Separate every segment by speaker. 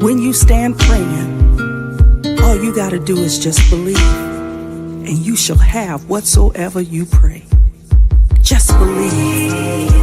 Speaker 1: When you stand praying, all you got to do is just believe, and you shall have whatsoever you pray. Just believe.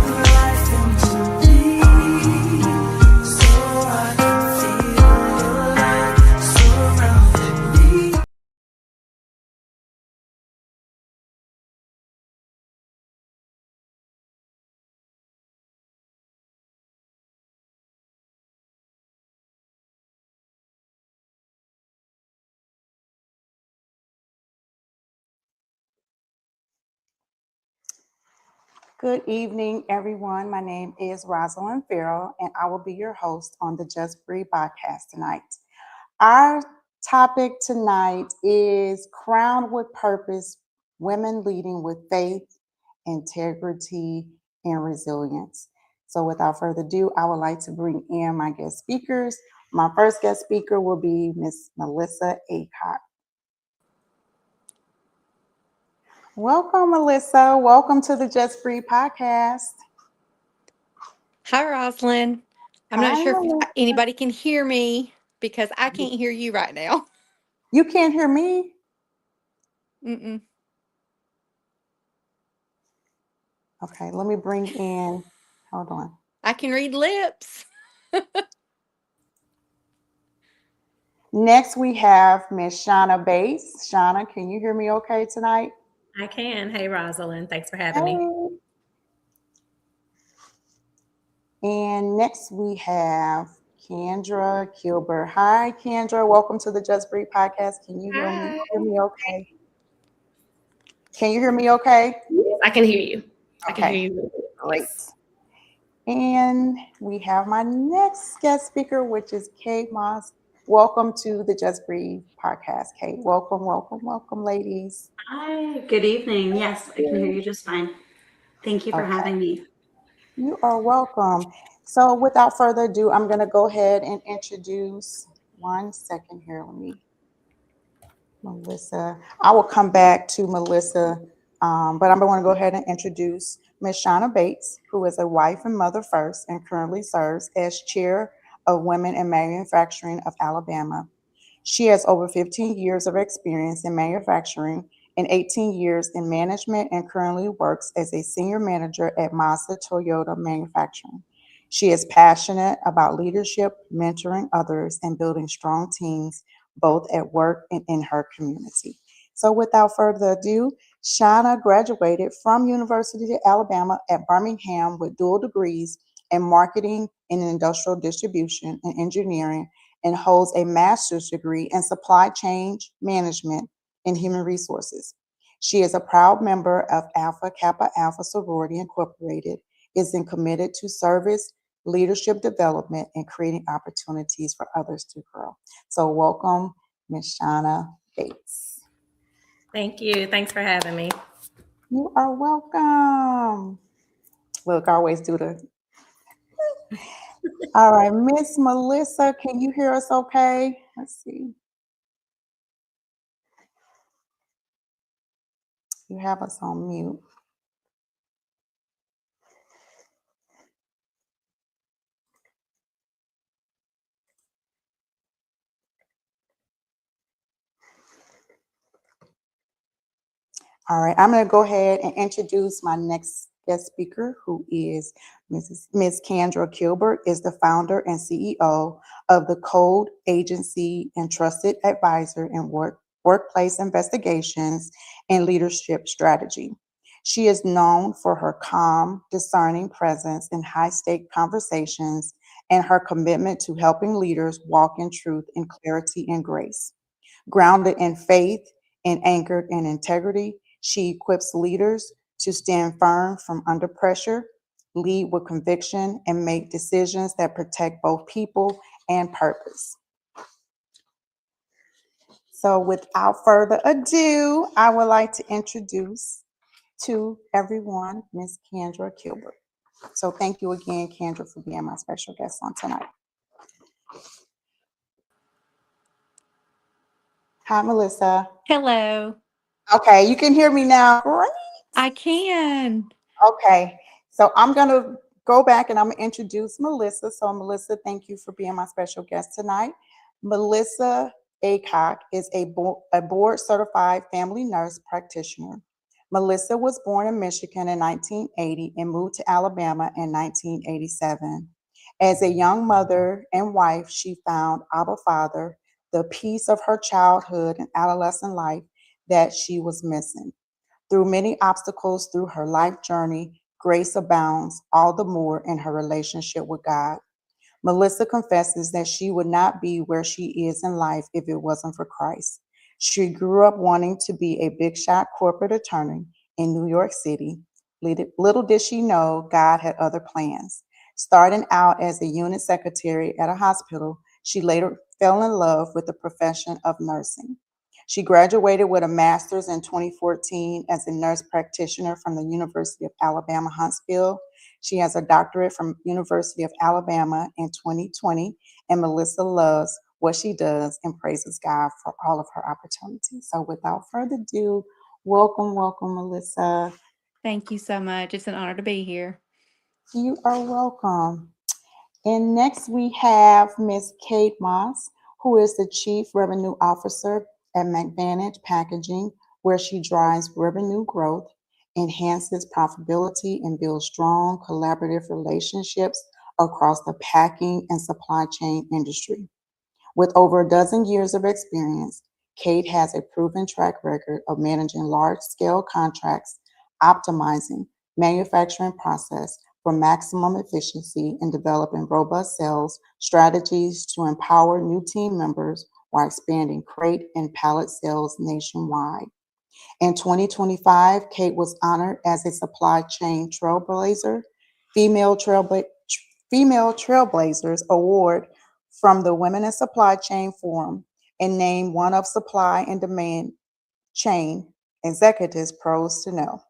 Speaker 2: Good evening, everyone. My name is Rosalind Farrell, and I will be your host on the Just Breathe podcast tonight. Our topic tonight is Crowned with Purpose, Women Leading with Faith, Integrity, and Resilience. So without further ado, I would like to bring in my guest speakers. My first guest speaker will be Miss Melissa Aycock. Welcome, Melissa. Welcome to the Just Breathe podcast.
Speaker 3: Hi, Rosalind. I'm not
Speaker 2: Hi,
Speaker 3: sure if
Speaker 2: Melissa.
Speaker 3: anybody can hear me because I can't hear you right now.
Speaker 2: You can't hear me?
Speaker 3: Mm-mm.
Speaker 2: Okay, let me bring in, hold on.
Speaker 3: I can read lips.
Speaker 2: Next, we have Miss Shauna Bates. Shauna, can you hear me okay tonight?
Speaker 4: I can. Hey, Rosalind. Thanks for having me.
Speaker 2: And next we have Kendra Kilbert. Hi, Kendra. Welcome to the Just Breathe podcast. Can you hear me okay? Can you hear me okay?
Speaker 4: Yes, I can hear you. I
Speaker 2: Okay,
Speaker 4: can hear you.
Speaker 2: great.
Speaker 4: Yes.
Speaker 2: And we have my next guest speaker, which is Kate Moss. Welcome to the Just Breathe podcast, Kate. Welcome, welcome, welcome, ladies.
Speaker 5: Hi, good evening. Yes, I can hear you just fine. Thank you for
Speaker 2: Okay.
Speaker 5: having me.
Speaker 2: You are welcome. So without further ado, I'm going to go ahead and introduce, one second here, Melissa. I will come back to Melissa, but I'm going to go ahead and introduce Ms. Shauna Bates, who is a wife and mother first and currently serves as chair of Women in Manufacturing of Alabama. She has over 15 years of experience in manufacturing and 18 years in management and currently works as a senior manager at Mazda Toyota Manufacturing. She is passionate about leadership, mentoring others, and building strong teams both at work and in her community. So without further ado, Shauna graduated from University of Alabama at Birmingham with dual degrees in marketing and industrial distribution and engineering, and holds a master's degree in supply chain management and human resources. She is a proud member of Alpha Kappa Alpha Sorority Incorporated, is committed to service, leadership development, and creating opportunities for others to grow. So welcome, Ms. Shauna Bates.
Speaker 4: Thank you. Thanks for having me.
Speaker 2: You are welcome. Look, I always do the. All right, Miss Melissa, can you hear us okay? Let's see. You have us on mute. All right, I'm going to go ahead and introduce my next guest speaker, who is Ms. Kendra Kilbert, is the founder and CEO of the Code Agency and trusted advisor in workplace investigations and leadership strategy. She is known for her calm, discerning presence in high-stake conversations and her commitment to helping leaders walk in truth and clarity and grace. Grounded in faith and anchored in integrity, she equips leaders to stand firm from under pressure, lead with conviction, and make decisions that protect both people and purpose. So without further ado, I would like to introduce to everyone Ms. Kendra Kilbert. So thank you again, Kendra, for being my special guest on tonight. Hi, Melissa.
Speaker 3: Hello.
Speaker 2: Okay, you can hear me now. Great.
Speaker 3: I can.
Speaker 2: Okay, so I'm going to go back and I'm going to introduce Melissa. So, Melissa, thank you for being my special guest tonight. Melissa Aycock is a board certified family nurse practitioner. Melissa was born in Michigan in 1980 and moved to Alabama in 1987. As a young mother and wife, she found Abba Father, the piece of her childhood and adolescent life that she was missing. Through many obstacles through her life journey, grace abounds all the more in her relationship with God. Melissa confesses that she would not be where she is in life if it wasn't for Christ. She grew up wanting to be a big shot corporate attorney in New York City. Little did she know God had other plans. Starting out as a unit secretary at a hospital, she later fell in love with the profession of nursing. She graduated with a master's in 2014 as a nurse practitioner from the University of Alabama, Huntsville. She has a doctorate from University of Alabama in 2020, and Melissa loves what she does and praises God for all of her opportunities. So without further ado, welcome, Melissa.
Speaker 3: Thank you so much. It's an honor to be here.
Speaker 2: You are welcome. And next we have Miss Kate Moss, who is the Chief Revenue Officer at McVantage Packaging, where she drives revenue growth, enhances profitability, and builds strong collaborative relationships across the packing and supply chain industry. With over a dozen years of experience, Kate has a proven track record of managing large-scale contracts, optimizing manufacturing process for maximum efficiency, and developing robust sales strategies to empower new team members while expanding crate and pallet sales nationwide. In 2025, Kate was honored as a supply chain trailblazer, Female, Trailbla- Female Trailblazers Award from the Women in Supply Chain Forum, and named one of supply and demand chain executives pros to know.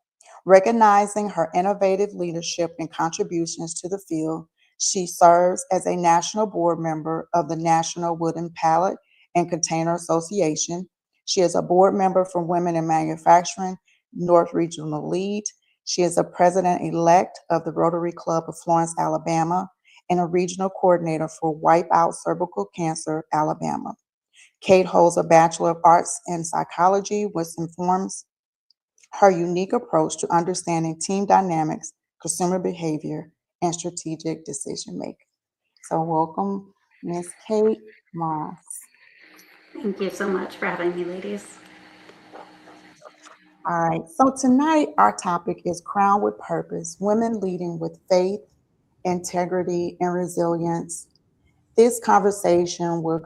Speaker 2: Recognizing her innovative leadership and contributions to the field, she serves as a national board member of the National Wooden Pallet and Container Association. She is a board member for Women in Manufacturing North Regional Lead. She is a president-elect of the Rotary Club of Florence, Alabama, and a regional coordinator for Wipe Out Cervical Cancer, Alabama. Kate holds a Bachelor of Arts in Psychology, which informs her unique approach to understanding team dynamics, consumer behavior, and strategic decision making. So welcome, Ms. Kate Moss.
Speaker 5: Thank you so much for having me, ladies.
Speaker 2: All right, so tonight our topic is Crowned with Purpose, Women Leading with Faith, Integrity, and Resilience. This conversation will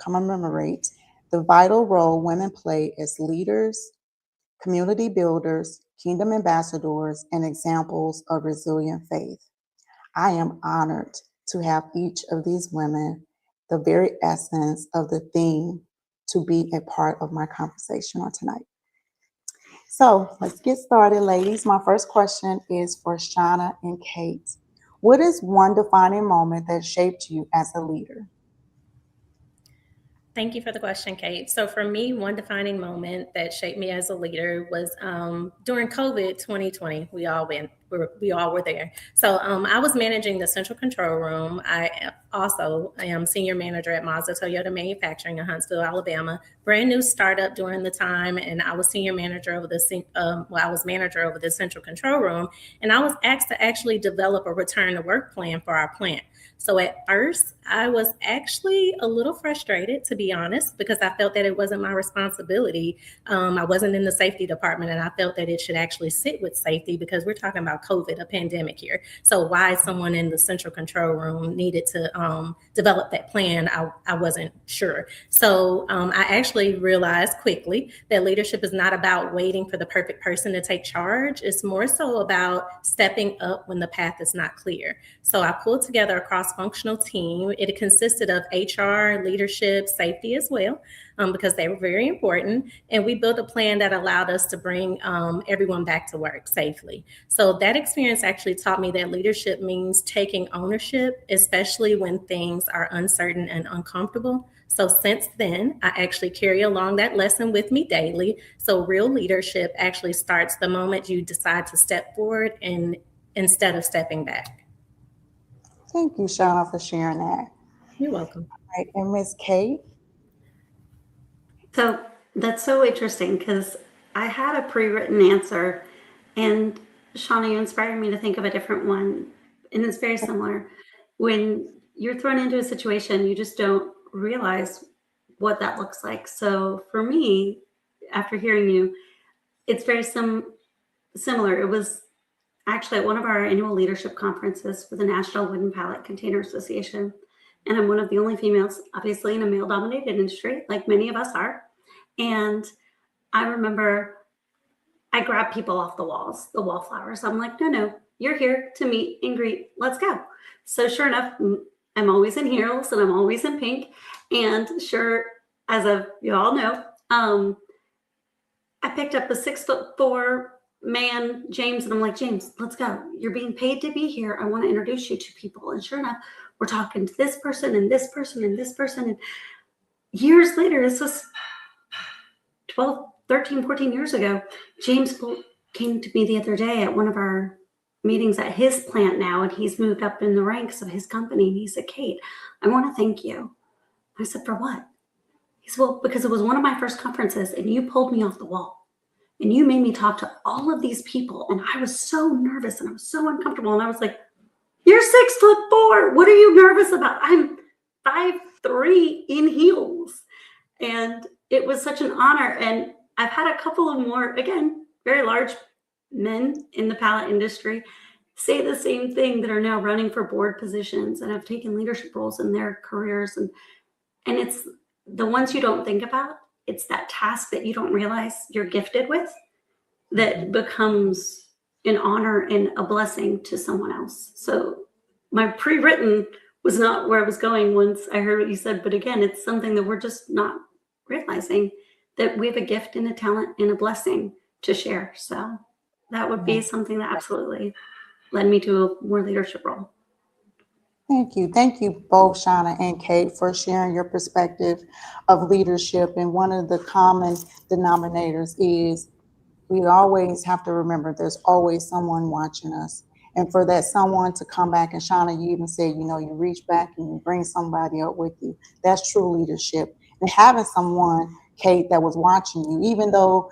Speaker 2: commemorate the vital role women play as leaders, community builders, kingdom ambassadors, and examples of resilient faith. I am honored to have each of these women, the very essence of the theme, to be a part of my conversation on tonight. So let's get started, ladies. My first question is for Shauna and Kate. What is one defining moment that shaped you as a leader?
Speaker 4: Thank you for the question, Kate. So for me, one defining moment that shaped me as a leader was during COVID 2020. We all were there. So I was managing the central control room. I also am senior manager at Mazda Toyota Manufacturing in Huntsville, Alabama. Brand new startup during the time, and I was senior manager over I was manager over the central control room, and I was asked to actually develop a return to work plan for our plant. So at first, I was actually a little frustrated, to be honest, because I felt that it wasn't my responsibility. I wasn't in the safety department, and I felt that it should actually sit with safety because we're talking about COVID, a pandemic here. So why someone in the central control room needed to develop that plan, I wasn't sure. So I actually realized quickly that leadership is not about waiting for the perfect person to take charge. It's more so about stepping up when the path is not clear. So I pulled together a cross-functional team. It consisted of HR, leadership, safety as well, because they were very important. And we built a plan that allowed us to bring everyone back to work safely. So that experience actually taught me that leadership means taking ownership, especially when things are uncertain and uncomfortable. So since then, I actually carry along that lesson with me daily. So real leadership actually starts the moment you decide to step forward and instead of stepping back.
Speaker 2: Thank you, Shauna, for sharing that.
Speaker 4: You're welcome.
Speaker 2: Right, and Miss Kate.
Speaker 5: So that's so interesting because I had a pre-written answer, and Shauna, you inspired me to think of a different one, and it's very similar. When you're thrown into a situation, you just don't realize what that looks like. So for me, after hearing you, it's very similar. It was actually at one of our annual leadership conferences for the National Wooden Pallet Container Association. And I'm one of the only females, obviously, in a male dominated industry, like many of us are. And I remember I grabbed people off the walls, the wallflowers. I'm like, no, you're here to meet and greet. Let's go. So sure enough, I'm always in heels and I'm always in pink. And sure, as of you all know, I picked up a 6'4" man, James, and I'm like, James, let's go. You're being paid to be here. I want to introduce you to people. And sure enough, we're talking to this person and this person and this person. And years later, this was 12, 13, 14 years ago, James came to me the other day at one of our meetings at his plant now, and he's moved up in the ranks of his company. And he said, Kate, I want to thank you. I said, for what? He said, well, because it was one of my first conferences and you pulled me off the wall and you made me talk to all of these people. And I was so nervous and I was so uncomfortable. And I was like, you're 6'4". What are you nervous about? I'm 5'3" in heels. And it was such an honor. And I've had a couple of more, again, very large men in the pallet industry say the same thing that are now running for board positions and have taken leadership roles in their careers. And it's the ones you don't think about. It's that task that you don't realize you're gifted with that becomes an honor and a blessing to someone else. So my pre-written was not where I was going once I heard what you said. But again, it's something that we're just not realizing, that we have a gift and a talent and a blessing to share. So that would be something that absolutely led me to a more leadership role.
Speaker 2: Thank you. Thank you both, Shauna and Kate, for sharing your perspective of leadership. And one of the common denominators is we always have to remember there's always someone watching us. And for that someone to come back, and Shauna, you even said, you reach back and you bring somebody up with you. That's true leadership. And having someone, Kate, that was watching you, even though,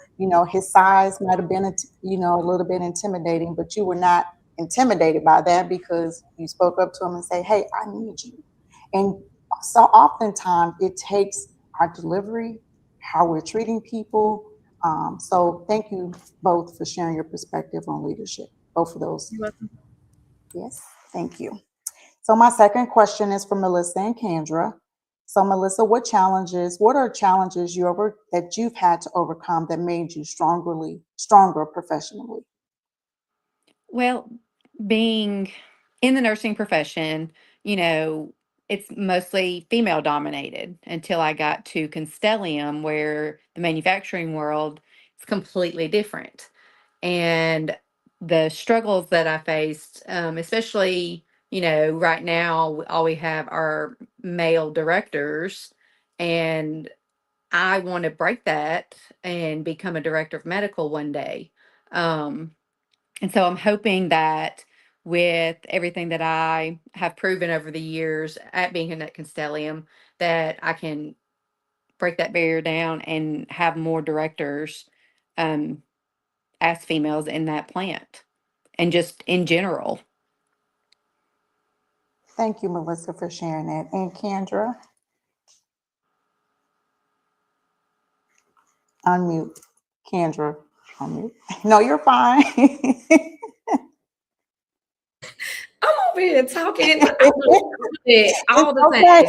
Speaker 2: his size might have been, a little bit intimidating, but you were not intimidated by that because you spoke up to him and say, hey, I need you. And so oftentimes it takes our delivery, how we're treating people. So thank you both for sharing your perspective on leadership, both of those.
Speaker 4: You're welcome.
Speaker 2: Yes, thank you. So my second question is for Melissa and Kendra. So Melissa, what are challenges that you've had to overcome that made you stronger professionally?
Speaker 3: Well, being in the nursing profession, it's mostly female dominated until I got to Constellium, where the manufacturing world is completely different. And the struggles that I faced, especially, right now, all we have are male directors. And I want to break that and become a director of medical one day. And so I'm hoping that with everything that I have proven over the years at being in at Constellium, that I can break that barrier down and have more directors as females in that plant and just in general.
Speaker 2: Thank you, Melissa, for sharing that. And Kendra? Unmute. Kendra, unmute. No, you're fine.
Speaker 6: I'm over here talking all the time.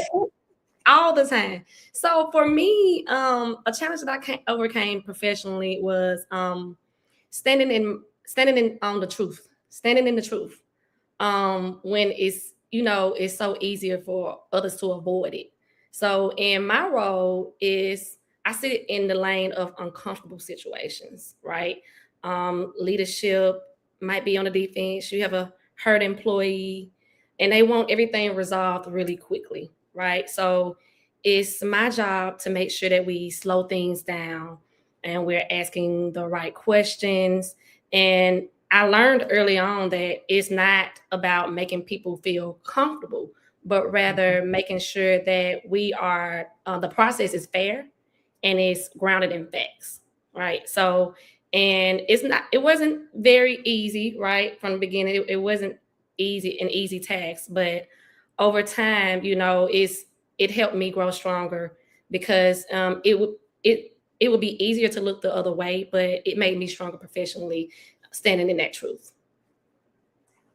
Speaker 6: All the time. So for me, a challenge that I overcame professionally was standing in on the truth, standing in the truth. When it's so easier for others to avoid it. So in my role is I sit in the lane of uncomfortable situations, right? Leadership might be on the defense. You have a hurt employee and they want everything resolved really quickly, right? So it's my job to make sure that we slow things down and we're asking the right questions. And I learned early on that it's not about making people feel comfortable, but rather making sure that we are, the process is fair and it's grounded in facts, right? So, and it wasn't very easy, right? From the beginning, it wasn't an easy task, but over time, it helped me grow stronger because it would be easier to look the other way, but it made me stronger professionally standing in that truth.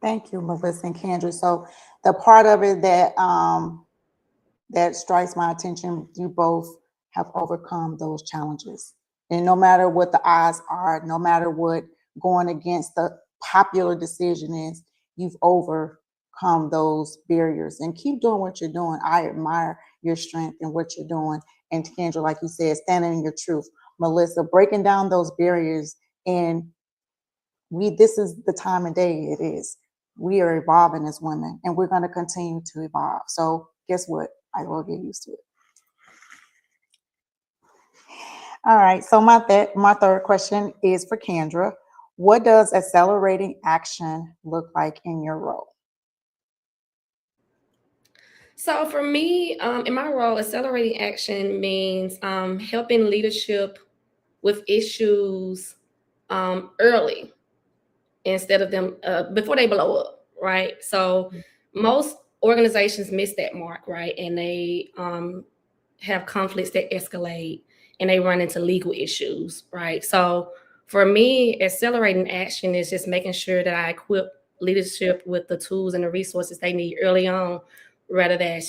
Speaker 2: Thank you, Melissa and Kendra. So the part of it that strikes my attention, you both have overcome those challenges. And no matter what the odds are, no matter what going against the popular decision is, you've overcome those barriers and keep doing what you're doing. I admire your strength and what you're doing. And Kendra, like you said, standing in your truth. Melissa, breaking down those barriers. And this is the time of day it is. We are evolving as women and we're going to continue to evolve. So guess what? I will get used to it. All right. So my third question is for Kendra. What does accelerating action look like in your role?
Speaker 6: So for me, in my role, accelerating action means helping leadership with issues early instead of them before they blow up, right? So most organizations miss that mark, right? And they have conflicts that escalate and they run into legal issues, right? So for me, accelerating action is just making sure that I equip leadership with the tools and the resources they need early on, rather than,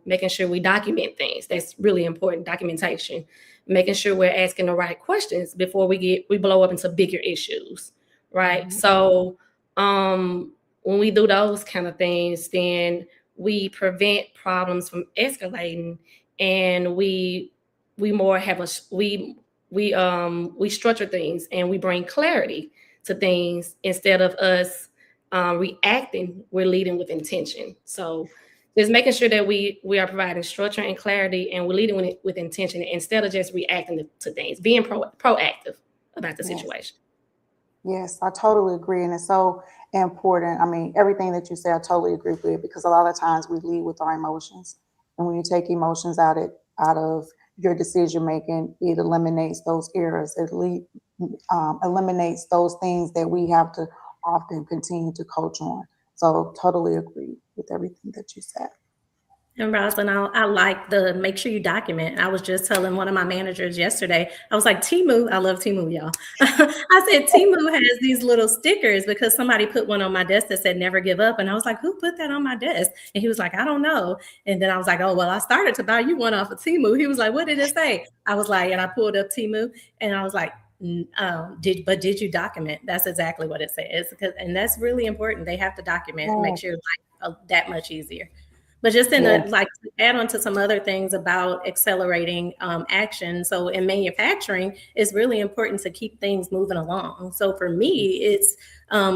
Speaker 6: making sure we document things. That's really important, documentation. Making sure we're asking the right questions before we blow up into bigger issues, right? Mm-hmm. So when we do those kind of things, then we prevent problems from escalating, and we structure things and we bring clarity to things instead of us reacting. We're leading with intention. So just making sure that we are providing structure and clarity, and we're leading with intention instead of just reacting to things, being proactive about the situation.
Speaker 2: Yes, I totally agree. And it's so important. I mean, everything that you say, I totally agree with, because a lot of times we lead with our emotions. And when you take emotions out of your decision making, it eliminates those errors. It eliminates those things that we have to often continue to coach on. So totally agree with everything that you said.
Speaker 4: And Rosalind, I like the make sure you document. I was just telling one of my managers yesterday, I was like, Temu, I love Temu, y'all. I said, Temu has these little stickers because somebody put one on my desk that said never give up. And I was like, who put that on my desk? And he was like, I don't know. And then I was like, oh, well, I started to buy you one off of Temu. He was like, what did it say? I was like, and I pulled up Temu and I was like, did you document? That's exactly what it says. And that's really important. They have to document and make sure life that much easier. But just to add on to some other things about accelerating action. So in manufacturing, it's really important to keep things moving along. So for me, it's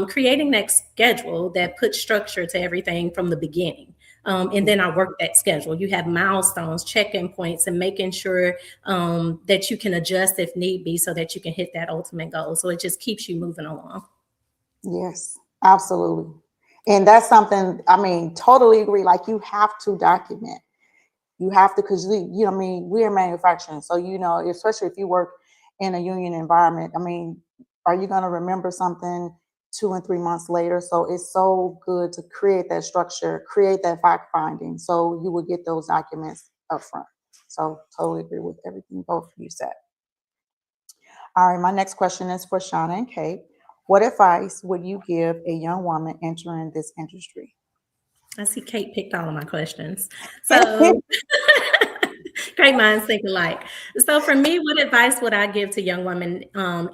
Speaker 4: creating that schedule that puts structure to everything from the beginning. And then I work that schedule. You have milestones, check-in points, and making sure that you can adjust if need be so that you can hit that ultimate goal. So it just keeps you moving along.
Speaker 2: Yes, absolutely. And that's something, I mean, totally agree. Like, you have to document. You have to, because we're manufacturing. So, especially if you work in a union environment, I mean, are you going to remember something 2 and 3 months later? So it's so good to create that structure, create that fact finding, so you will get those documents up front. So totally agree with everything both of you said. All right, my next question is for Shauna and Kate. What advice would you give a young woman entering this industry?
Speaker 4: I see Kate picked all of my questions. So great minds think alike. So for me, what advice would I give to young women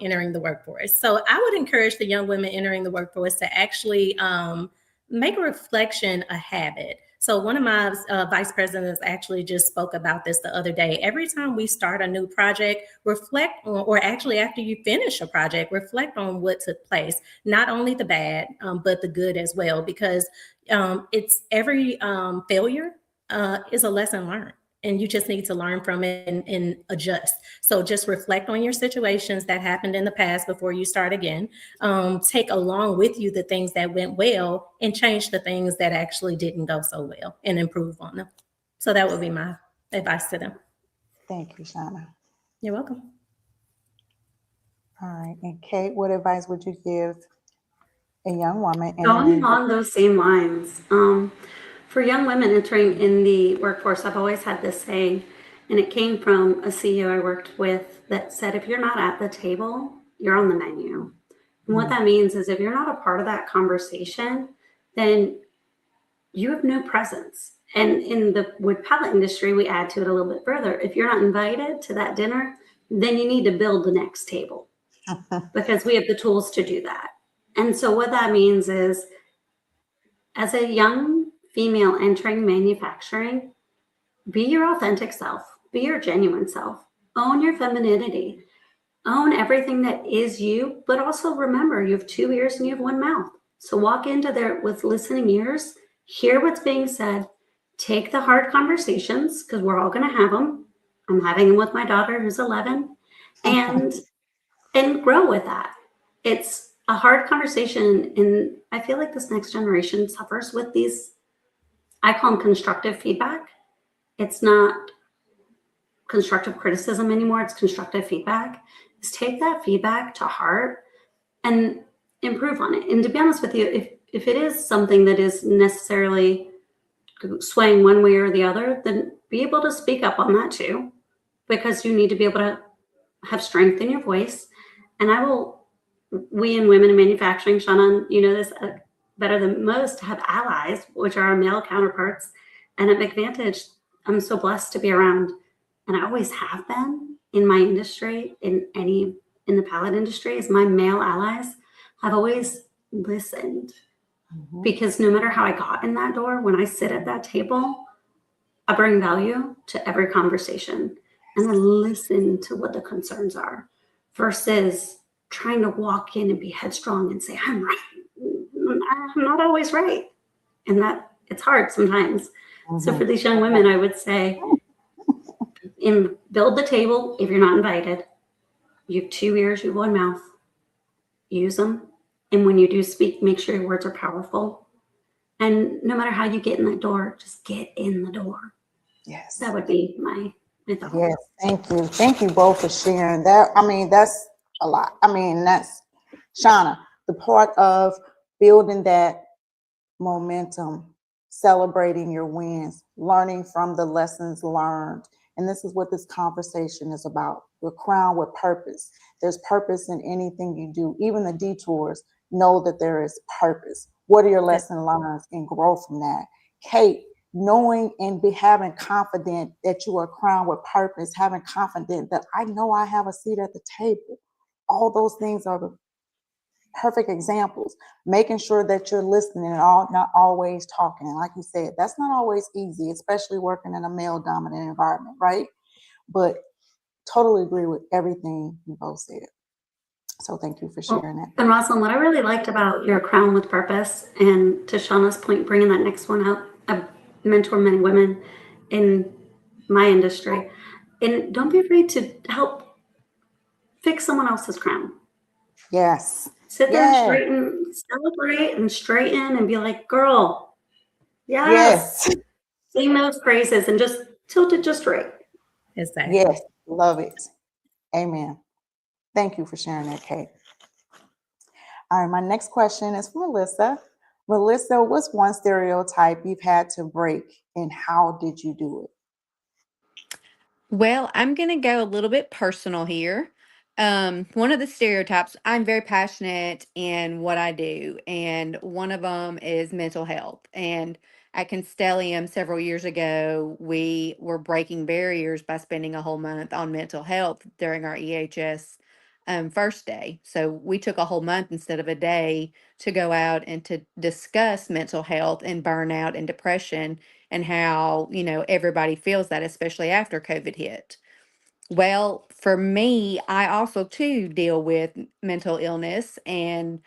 Speaker 4: entering the workforce? So I would encourage the young women entering the workforce to actually make a reflection a habit. So one of my vice presidents actually just spoke about this the other day. Every time we start a new project, reflect on, or actually after you finish a project, reflect on what took place, not only the bad, but the good as well, because it's every failure is a lesson learned. and you just need to learn from it and adjust. So just reflect on your situations that happened in the past before you start again. Take along with you the things that went well and change the things that actually didn't go so well and improve on them. So that would be my advice to them.
Speaker 2: Thank you, Shauna.
Speaker 4: You're welcome.
Speaker 2: All right. And Kate, what advice would you give a young woman
Speaker 5: Going
Speaker 2: entering?
Speaker 5: along those same lines, for young women entering in the workforce, I've always had this saying, and it came from a CEO I worked with that said, if you're not at the table, you're on the menu. And what that means is if you're not a part of that conversation, then you have no presence. And in the wood pallet industry, we add to it a little bit further. If you're not invited to that dinner, then you need to build the next table because we have the tools to do that. And so what that means is, as a young female entering manufacturing, be your authentic self, be your genuine self, own your femininity, own everything that is you, but also remember you have 2 ears and you have 1 mouth. So walk into there with listening ears, hear what's being said, take the hard conversations because we're all going to have them. I'm having them with my daughter who's 11, and grow with that. It's a hard conversation, and I feel like this next generation suffers with these, I call them constructive feedback. It's not constructive criticism anymore, it's constructive feedback. Is take that feedback to heart and improve on it. And to be honest with you, if it is something that is necessarily swaying one way or the other, then be able to speak up on that too, because you need to be able to have strength in your voice. And we in women in manufacturing, Shauna, you know this better than most, have allies, which are our male counterparts. And at McVantage, I'm so blessed to be around. And I always have been in my industry, in the pallet industry, is my male allies have always listened. Because no matter how I got in that door, when I sit at that table, I bring value to every conversation and I listen to what the concerns are versus trying to walk in and be headstrong and say, I'm right. I'm not always right. And that it's hard sometimes. So for these young women, I would say, build the table if you're not invited. You have 2 ears, you have 1 mouth. Use them. And when you do speak, make sure your words are powerful. And no matter how you get in that door, just get in the door.
Speaker 2: Yes.
Speaker 5: That would be my thought.
Speaker 2: Yes. Thank you. Thank you both for sharing that. I mean, that's a lot. I mean, that's Shauna, the part of building that momentum, celebrating your wins, learning from the lessons learned. And this is what this conversation is about. You're crowned with purpose. There's purpose in anything you do, even the detours. Know that there is purpose. What are your lessons learned and grow from that? Kate, knowing and having confidence that you are crowned with purpose, having confidence that I know I have a seat at the table. All those things are the perfect examples. Making sure that you're listening and not always talking. And like you said, that's not always easy, especially working in a male-dominant environment, right? But totally agree with everything you both said. So thank you for sharing that.
Speaker 5: And Rosalind, what I really liked about your crown with purpose, and to Shauna's point, bringing that next one up, I've mentored many women in my industry, and don't be afraid to help fix someone else's crown.
Speaker 2: Yes.
Speaker 5: Sit there and straighten, celebrate and straighten and be like, girl, yes. Sing those praises and just tilt it just right.
Speaker 4: Exactly.
Speaker 2: Yes. Love it. Amen. Thank you for sharing that, Kate. All right, my next question is for Melissa. Melissa, what's one stereotype you've had to break and how did you do it?
Speaker 3: Well, I'm going to go a little bit personal here. One of the stereotypes, I'm very passionate in what I do, and one of them is mental health. And at Constellium several years ago, we were breaking barriers by spending a whole month on mental health during our EHS first day. So we took a whole month instead of a day to go out and to discuss mental health and burnout and depression and how, everybody feels that, especially after COVID hit. Well, for me, I also too deal with mental illness. And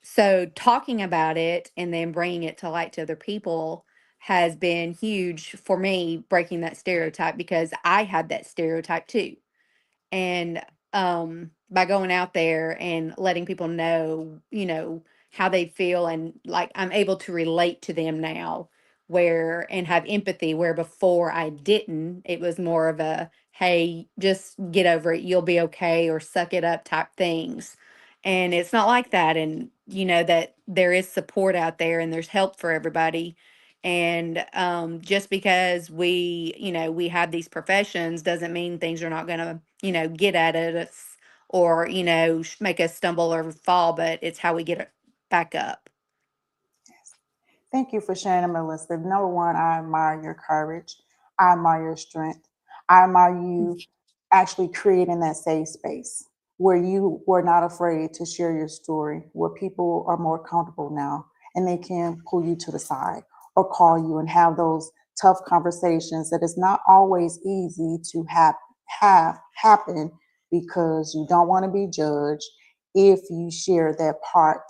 Speaker 3: so talking about it and then bringing it to light to other people has been huge for me breaking that stereotype because I had that stereotype too. And by going out there and letting people know, how they feel, and like I'm able to relate to them now, where and have empathy, where before I didn't. It was more of a, hey, just get over it, you'll be okay, or suck it up type things. And it's not like that. And that there is support out there and there's help for everybody. And just because we have these professions doesn't mean things are not going to, get at us, or, make us stumble or fall, but it's how we get it back up.
Speaker 2: Thank you for sharing, Melissa. Number one, I admire your courage. I admire your strength. I admire you actually creating that safe space where you were not afraid to share your story, where people are more comfortable now and they can pull you to the side or call you and have those tough conversations that is not always easy to have happen because you don't want to be judged if you share that part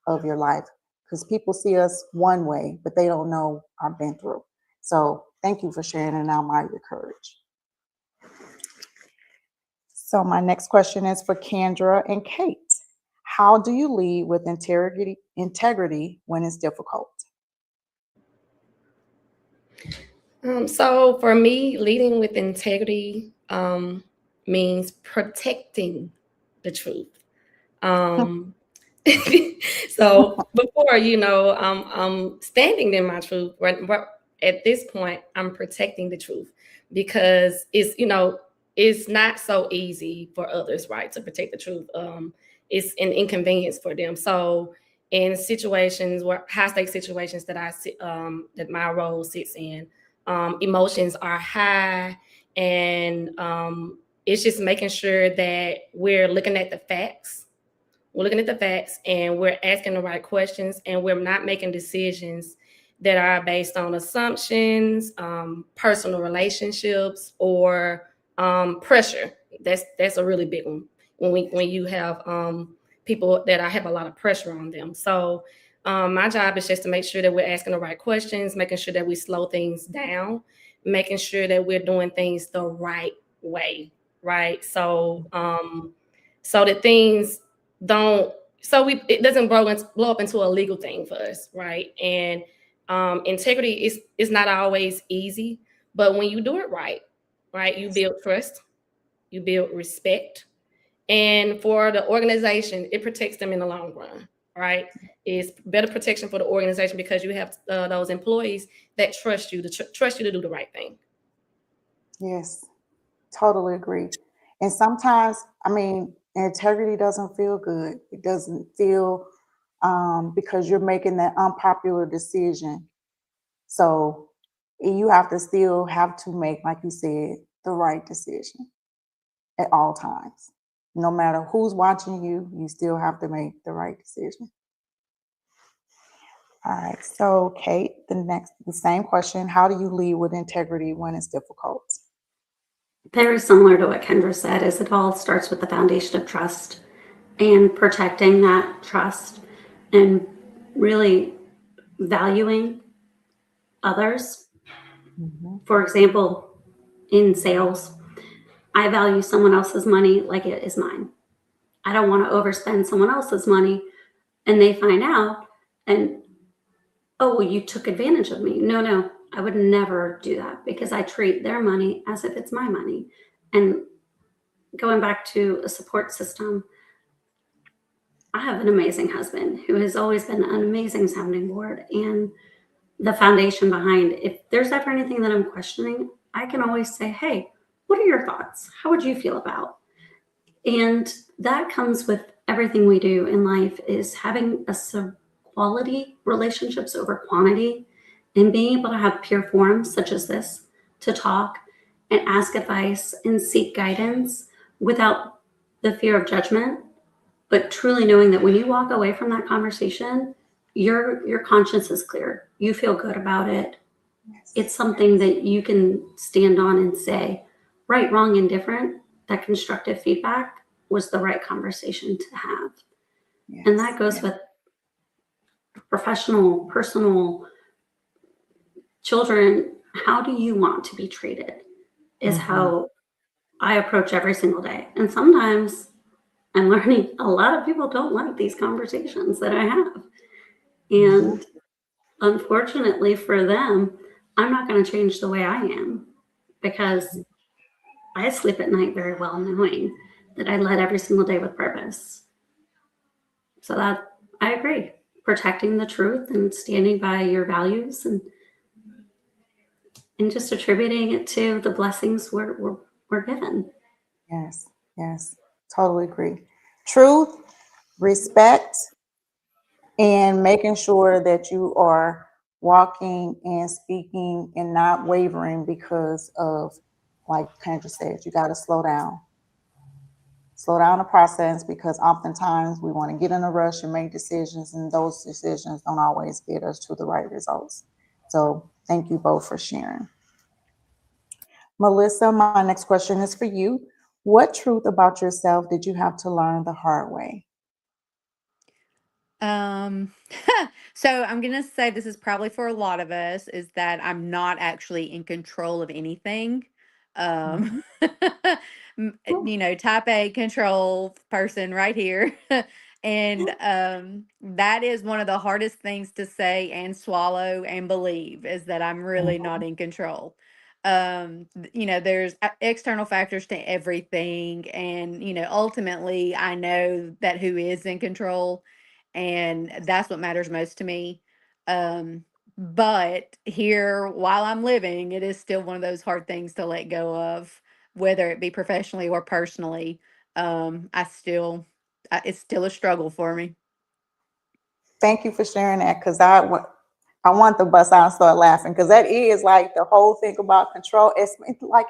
Speaker 2: of your life, because people see us one way, but they don't know I've been through. So thank you for sharing, and I admire your courage. So my next question is for Kendra and Kate. How do you lead with integrity when it's difficult?
Speaker 6: So for me, leading with integrity means protecting the truth. So before, I'm standing in my truth. At this point, I'm protecting the truth because it's not so easy for others, right, to protect the truth. It's an inconvenience for them. So in situations where high stakes situations that I sit, that my role sits in, emotions are high, and it's just making sure that we're looking at the facts. We're looking at the facts and we're asking the right questions, and we're not making decisions that are based on assumptions, personal relationships, or pressure. That's a really big one when you have people that I have a lot of pressure on them. So my job is just to make sure that we're asking the right questions, making sure that we slow things down, making sure that we're doing things the right way, right? So so that things don't, it doesn't blow up into a legal thing for us, right? And integrity is not always easy, but when you do it right, you build trust, you build respect, and for the organization, it protects them in the long run, right? It's better protection for the organization because you have those employees that trust you to do the right thing.
Speaker 2: Yes, totally agree. And sometimes, integrity doesn't feel good. It doesn't feel because you're making that unpopular decision. So you have to still have to make, like you said, the right decision at all times. No matter who's watching you, you still have to make the right decision. All right. So Kate, the same question. How do you lead with integrity when it's difficult?
Speaker 5: Very similar to what Kendra said, is it all starts with the foundation of trust and protecting that trust and really valuing others.
Speaker 2: Mm-hmm.
Speaker 5: For example, in sales, I value someone else's money like it is mine. I don't want to overspend someone else's money and they find out and, oh, well, you took advantage of me. No, I would never do that because I treat their money as if it's my money. And going back to a support system, I have an amazing husband who has always been an amazing sounding board, and the foundation behind, if there's ever anything that I'm questioning, I can always say, hey, what are your thoughts? How would you feel about? And that comes with everything we do in life, is having quality relationships over quantity, and being able to have peer forums such as this to talk and ask advice and seek guidance without the fear of judgment, but truly knowing that when you walk away from that conversation, your conscience is clear. You feel good about it.
Speaker 2: Yes.
Speaker 5: It's something that you can stand on and say, right, wrong, indifferent, that constructive feedback was the right conversation to have.
Speaker 2: Yes.
Speaker 5: And that goes with professional, personal, children, how do you want to be treated is how I approach every single day. And sometimes I'm learning a lot of people don't like these conversations that I have. And unfortunately for them, I'm not going to change the way I am, because I sleep at night very well knowing that I led every single day with purpose. So that I agree. Protecting the truth and standing by your values, and just attributing it to the blessings we're given.
Speaker 2: Yes, yes, totally agree. Truth, respect, and making sure that you are walking and speaking and not wavering because of, like Kendra said, you got to slow down. Slow down the process, because oftentimes we want to get in a rush and make decisions, and those decisions don't always get us to the right results. So thank you both for sharing. Melissa, my next question is for you. What truth about yourself did you have to learn the hard way?
Speaker 3: Um, so I'm gonna say this is probably for a lot of us, is that I'm not actually in control of anything. Um, type A control person right here. And that is one of the hardest things to say and swallow and believe, is that I'm really not in control. There's external factors to everything, and ultimately I know that who is in control, and that's what matters most to me. But here, while I'm living, it is still one of those hard things to let go of, whether it be professionally or personally. It's still a struggle for me.
Speaker 2: Thank you for sharing that, because I want to bust out and start laughing, because that is like the whole thing about control. It's like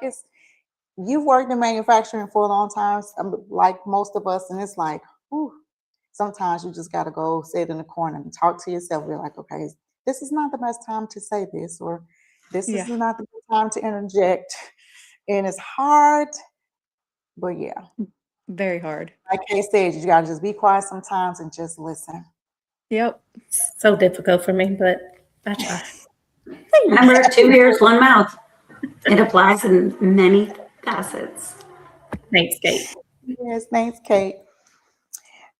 Speaker 2: you've worked in manufacturing for a long time, like most of us, and it's like, whew, sometimes you just got to go sit in the corner and talk to yourself. You're like, okay, this is not the best time to say this, or this is
Speaker 3: Yeah,
Speaker 2: not the best time to interject. And it's hard, but yeah,
Speaker 3: very hard.
Speaker 2: like Kay said, you got to just be quiet sometimes and just listen.
Speaker 3: Yep.
Speaker 4: So difficult for me, but I try.
Speaker 5: Remember, 2 ears, 1 mouth. It applies in many facets.
Speaker 4: Thanks, Kate.
Speaker 2: Yes, thanks, Kate.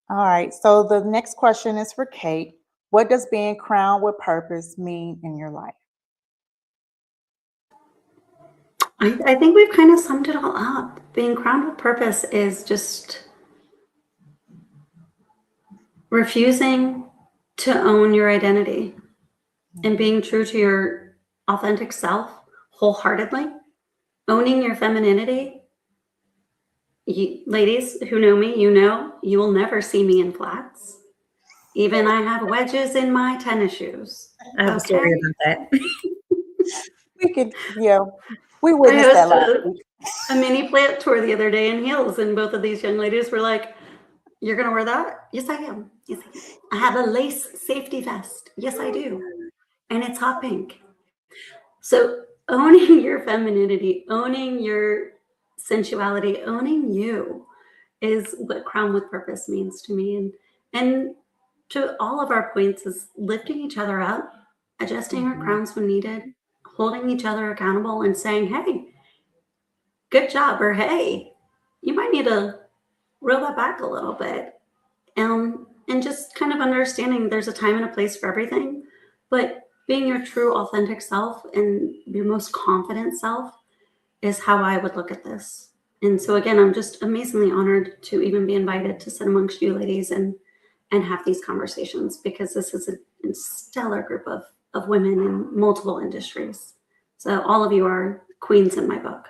Speaker 2: All right, so the next question is for Kate. What does being crowned with purpose mean in your life?
Speaker 5: I think we've kind of summed it all up. Being crowned with purpose is just refusing to own your identity and being true to your authentic self wholeheartedly, owning your femininity. Ladies who know me, you will never see me in flats. Even I have wedges in my tennis shoes.
Speaker 4: I have a story about that.
Speaker 2: We could, yeah, we
Speaker 5: I
Speaker 2: witnessed that last
Speaker 5: hosted
Speaker 2: week.
Speaker 5: a mini plant tour the other day in heels, and both of these young ladies were like, "You're gonna wear that?" Yes, I am. Yes, I am. I have a lace safety vest. Yes, I do. And it's hot pink. So owning your femininity, owning your sensuality, owning you is what crown with purpose means to me. And to all of our points is lifting each other up, adjusting our crowns when needed, holding each other accountable, and saying, "Hey, good job," or "Hey, you might need to reel that back a little bit." And just kind of understanding there's a time and a place for everything, but being your true authentic self and your most confident self is how I would look at this. And so again, I'm just amazingly honored to even be invited to sit amongst you ladies and have these conversations, because this is a stellar group of women in multiple industries. So all of you are queens in my book.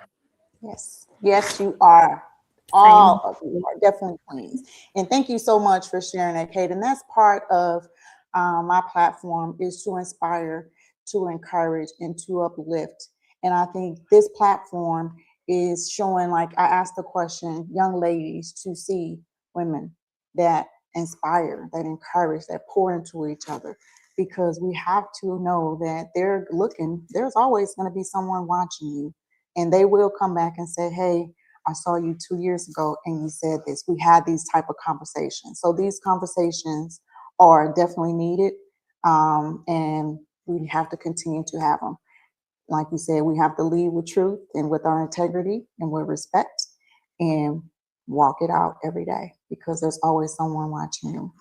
Speaker 2: Yes, yes, you are. All of you are definitely queens. And thank you so much for sharing that, Kate. And that's part of my platform, is to inspire, to encourage, and to uplift. And I think this platform is showing, like I asked the question, young ladies to see women that inspire, that encourage, that pour into each other. Because we have to know that they're looking, there's always going to be someone watching you. And they will come back and say, hey, I saw you 2 years ago and you said this. We had these type of conversations. So these conversations are definitely needed, and we have to continue to have them. like you said, we have to lead with truth and with our integrity and with respect and walk it out every day because there's always someone watching you.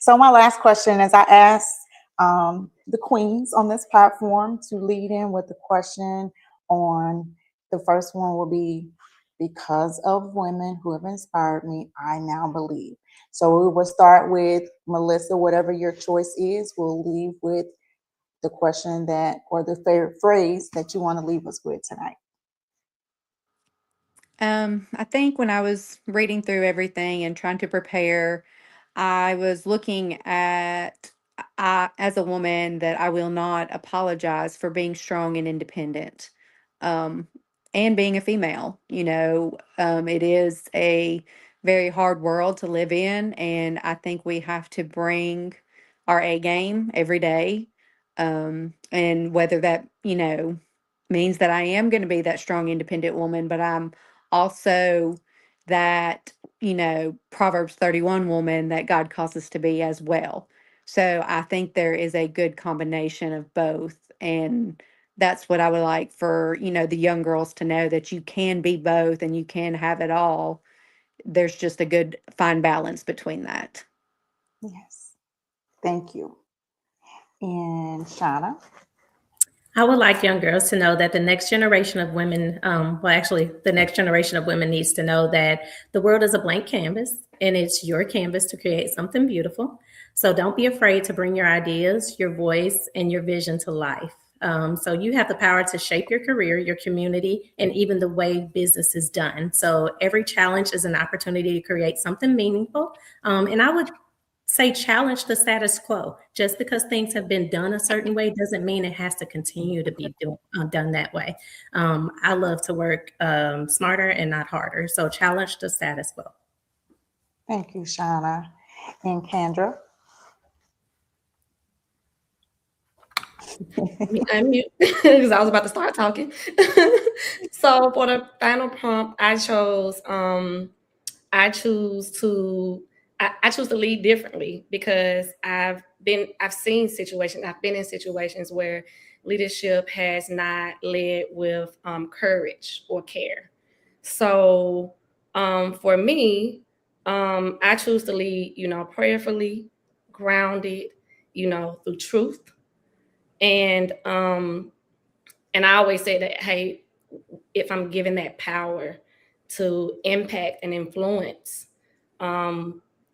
Speaker 2: So my last question is I asked the queens on this platform to lead in with the question on the first one will be because of women who have inspired me, I now believe. So we will start with Melissa, whatever your choice is, we'll leave with the question that, or the favorite phrase that you want to leave us with tonight.
Speaker 3: I think when I was reading through everything and trying to prepare, I was looking at as a woman that I will not apologize for being strong and independent, um, and being a female. It is a very hard world to live in, and I think we have to bring our A game every day. And whether that, means that I am going to be that strong, independent woman, but I'm also that, Proverbs 31 woman that God calls us to be as well. So I think there is a good combination of both. And that's what I would like for, the young girls to know that you can be both and you can have it all. There's just a good fine balance between that.
Speaker 2: Yes. Thank you. And Shauna?
Speaker 4: I would like young girls to know that the next generation of women, the next generation of women needs to know that the world is a blank canvas and it's your canvas to create something beautiful. So don't be afraid to bring your ideas, your voice, and your vision to life. So you have the power to shape your career, your community, and even the way business is done. So every challenge is an opportunity to create something meaningful. And I would say challenge the status quo. Just because things have been done a certain way doesn't mean it has to continue to be done that way. I love to work smarter and not harder. So challenge the status quo.
Speaker 2: Thank you, Shauna. And Kendra?
Speaker 6: Let me unmute because I was about to start talking. So for the final prompt, I choose to lead differently because I've been in situations where leadership has not led with courage or care. So for me, I choose to lead, prayerfully, grounded, through truth. And I always say that, hey, if I'm given that power to impact and influence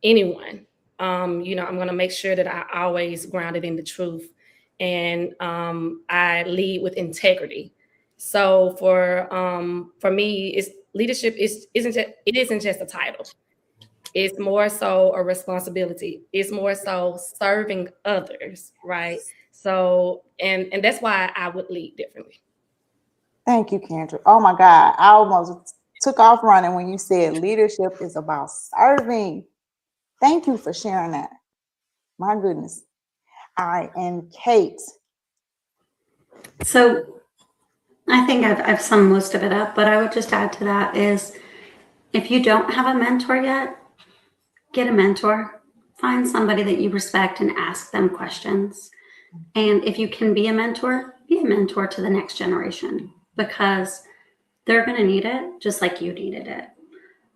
Speaker 6: anyone, I'm going to make sure that I always grounded in the truth, and I lead with integrity. So for me, it's leadership isn't just a title. It's more so a responsibility. It's more so serving others, right? So, and that's why I would lead differently.
Speaker 2: Thank you, Kendra. Oh my God, I almost took off running when you said leadership is about serving. Thank you for sharing that. My goodness. All right, and Kate.
Speaker 5: So I think I've summed most of it up, but I would just add to that is if you don't have a mentor yet, get a mentor. Find somebody that you respect and ask them questions. And if you can be a mentor to the next generation because they're going to need it just like you needed it.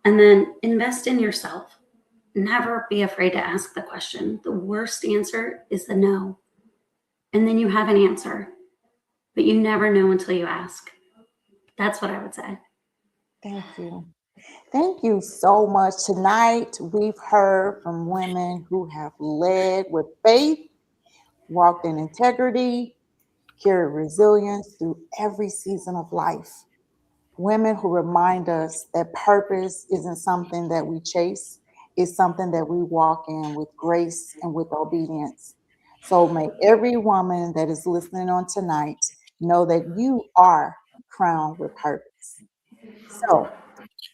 Speaker 5: And then invest in yourself. Never be afraid to ask the question. The worst answer is the no. And then you have an answer, but you never know until you ask. That's what I would say.
Speaker 2: Thank you. Thank you so much. Tonight, we've heard from women who have led with faith, walked in integrity, carried resilience through every season of life. Women who remind us that purpose isn't something that we chase, it's something that we walk in with grace and with obedience. So may every woman that is listening on tonight know that you are crowned with purpose. So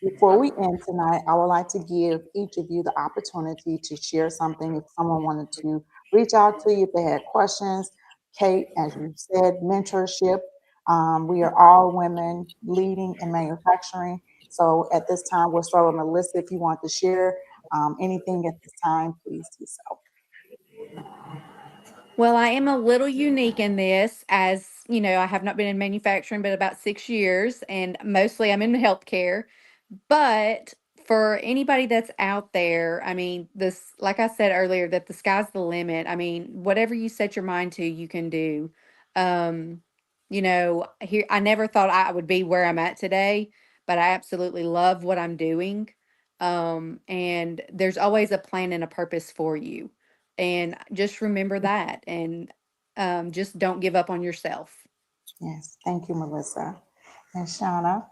Speaker 2: before we end tonight, I would like to give each of you the opportunity to share something if someone wanted to reach out to you if they had questions. Kate, as you said, mentorship. We are all women leading in manufacturing. So at this time, we'll start with Melissa. If you want to share anything at this time, please do so.
Speaker 3: Well, I am a little unique in this as I have not been in manufacturing but about 6 years, and mostly I'm in healthcare. But for anybody that's out there, I mean, this, like I said earlier, that the sky's the limit. I mean, whatever you set your mind to, you can do. Um, here, I never thought I would be where I'm at today, but I absolutely love what I'm doing. And there's always a plan and a purpose for you. And just remember that, and just don't give up on yourself.
Speaker 2: Yes. Thank you, Melissa. And Shauna?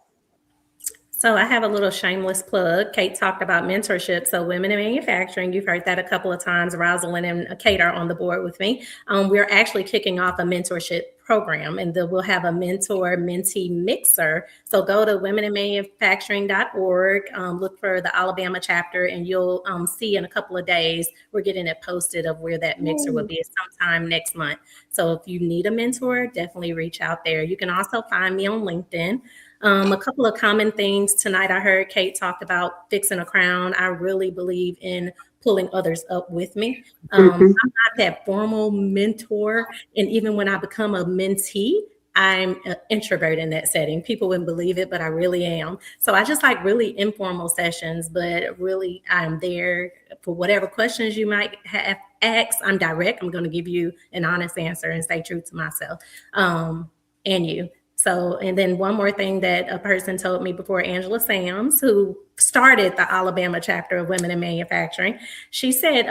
Speaker 4: So I have a little shameless plug. Kate talked about mentorship. So women in manufacturing, you've heard that a couple of times. Rosalind and Kate are on the board with me. We're actually kicking off a mentorship program, and then we'll have a mentor-mentee mixer. So go to womeninmanufacturing.org, look for the Alabama chapter, and you'll see in a couple of days, we're getting it posted of where that mixer will be sometime next month. So if you need a mentor, definitely reach out there. You can also find me on LinkedIn. A couple of common things tonight. I heard Kate talked about fixing a crown. I really believe in pulling others up with me. I'm not that formal mentor. And even when I become a mentee, I'm an introvert in that setting. People wouldn't believe it, but I really am. So I just like really informal sessions, but really I'm there for whatever questions you might have asked. I'm direct. I'm going to give you an honest answer and stay true to myself and you. So, and then one more thing that a person told me before, Angela Sams, who started the Alabama chapter of Women in Manufacturing, she said,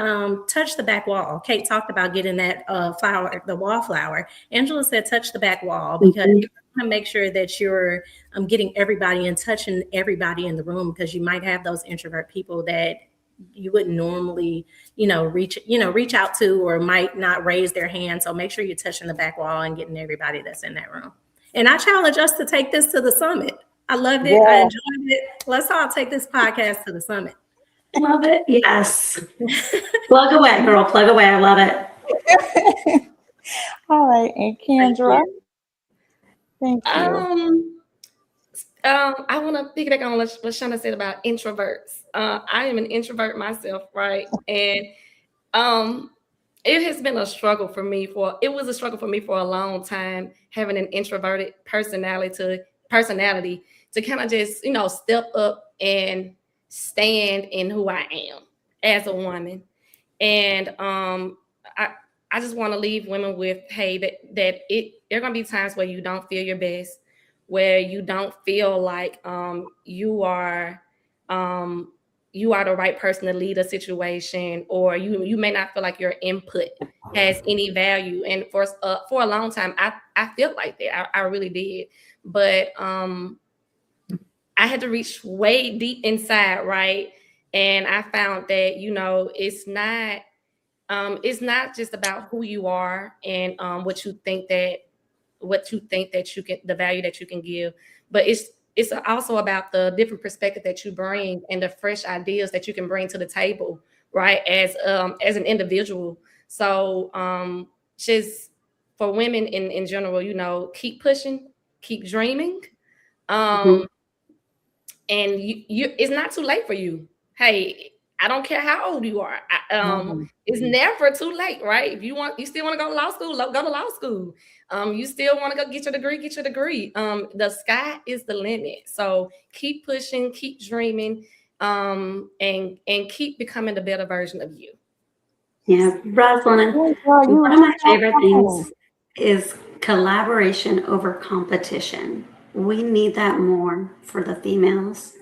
Speaker 4: touch the back wall. Kate talked about getting that flower, the wallflower. Angela said, touch the back wall, because you want to make sure that you're getting everybody and touching everybody in the room, because you might have those introvert people that you wouldn't normally, reach out to, or might not raise their hand. So make sure you're touching the back wall and getting everybody that's in that room. And I challenge us to take this to the summit. I loved it. Yeah. I enjoyed it. Let's all take this podcast to the summit.
Speaker 5: Love it. Yes. Plug away, girl. Plug away. I love it.
Speaker 2: All right. And Kendra? Thank you.
Speaker 6: I want to piggyback on what Shauna said about introverts. I am an introvert myself, right? And it has been a struggle for me for a long time, having an introverted personality to kind of just, step up and stand in who I am as a woman. And I just want to leave women with, hey, that there are going to be times where you don't feel your best, where you don't feel like you are the right person to lead a situation, or you may not feel like your input has any value. And for a long time, I felt like that. I really did. But I had to reach way deep inside, right? And I found that, it's not just about who you are and what you think that you can, the value that you can give, but it's also about the different perspective that you bring and the fresh ideas that you can bring to the table, right? As an individual. So just for women in general, keep pushing, keep dreaming. And you it's not too late for you. Hey, I don't care how old you are. It's never too late, right? If you still want to go to law school, go to law school. You still want to go get your degree. The sky is the limit. So keep pushing, keep dreaming, and keep becoming the better version of you.
Speaker 5: Yeah, Rosalind, one of my favorite things is collaboration over competition. We need that more for the females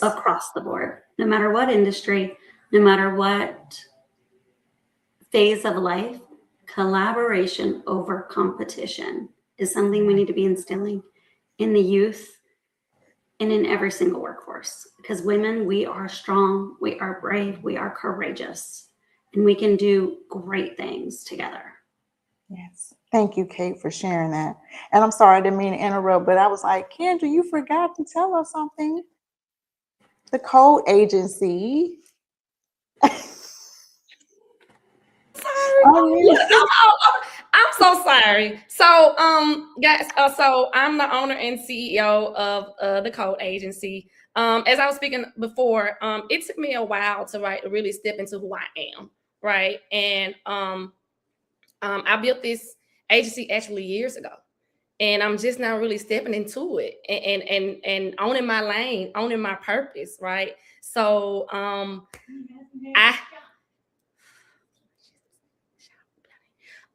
Speaker 5: across the board, no matter what industry, no matter what phase of life. Collaboration over competition is something we need to be instilling in the youth and in every single workforce, because women, we are strong, we are brave, we are courageous, and we can do great things together.
Speaker 2: Yes. Thank you, Kate, for sharing that. And I'm sorry, I didn't mean to interrupt, but I was like, Kendra, you forgot to tell us something. The code agency.
Speaker 6: I'm so sorry. So, guys, so I'm the owner and CEO of the Code Agency. As I was speaking before, it took me a while to really step into who I am, right? And I built this agency actually years ago. and I'm just now really stepping into it and owning my lane, owning my purpose, right? So I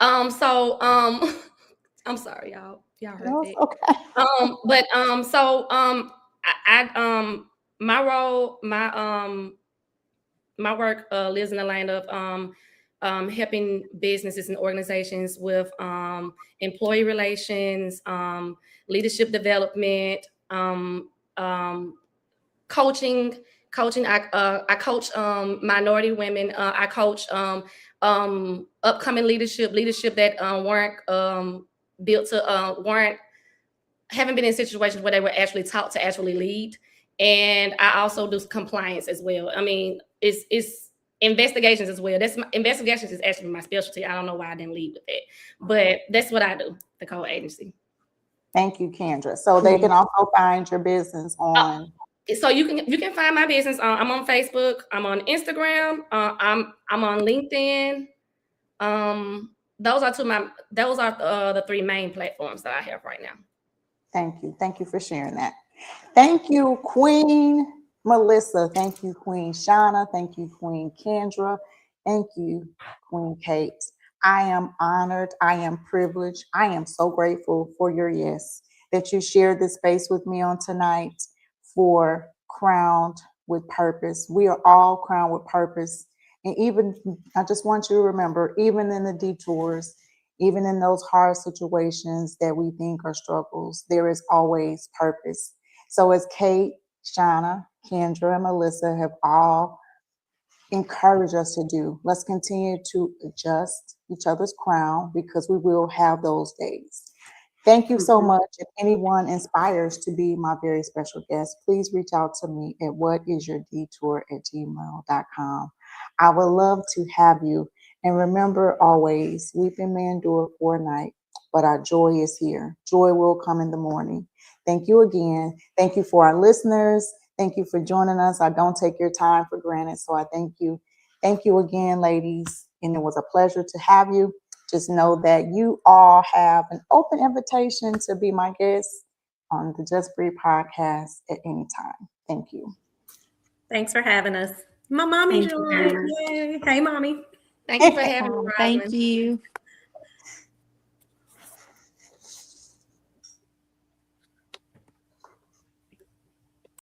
Speaker 6: I'm sorry, y'all heard
Speaker 2: No,
Speaker 6: that.
Speaker 2: it's okay.
Speaker 6: My role, my work lives in the line of helping businesses and organizations with employee relations, leadership development, coaching. I coach minority women. I coach upcoming leadership that weren't built to haven't been in situations where they were actually taught to actually lead. And I also do compliance as well. I mean, it's investigations as well. Investigations is actually my specialty. I don't know why I didn't lead with that, but that's what I do. The Code Agency.
Speaker 2: Thank you, Kendra. So they can also find your business on.
Speaker 6: So you can find my business. I'm on Facebook. I'm on Instagram. I'm on LinkedIn. Those are the three main platforms that I have right now.
Speaker 2: Thank you. Thank you for sharing that. Thank you, Queen Melissa. Thank you, Queen Shauna. Thank you, Queen Kendra. Thank you, Queen Kate. I am honored. I am privileged. I am so grateful for your yes, that you shared this space with me on tonight for Crowned with Purpose. We are all crowned with purpose. And even, I just want you to remember, even in the detours, even in those hard situations that we think are struggles, there is always purpose. So as Kate, Shauna, Kendra, and Melissa have all encouraged us to do, let's continue to adjust each other's crown, because we will have those days. Thank you so much. If anyone inspires to be my very special guest, please reach out to me at whatisyourdetour@gmail.com. I would love to have you. And remember always, weeping may endure for a night, but our joy is here. Joy will come in the morning. Thank you again. Thank you for our listeners. Thank you for joining us. I don't take your time for granted, so I thank you. Thank you again, ladies. And it was a pleasure to have you. Just know that you all have an open invitation to be my guest on the Just Breathe podcast at any time. Thank you.
Speaker 4: Thanks for having us. My mommy joined. Yay. Hey, mommy.
Speaker 6: Thank you for having me,
Speaker 3: Thank
Speaker 6: Roslyn.
Speaker 3: you.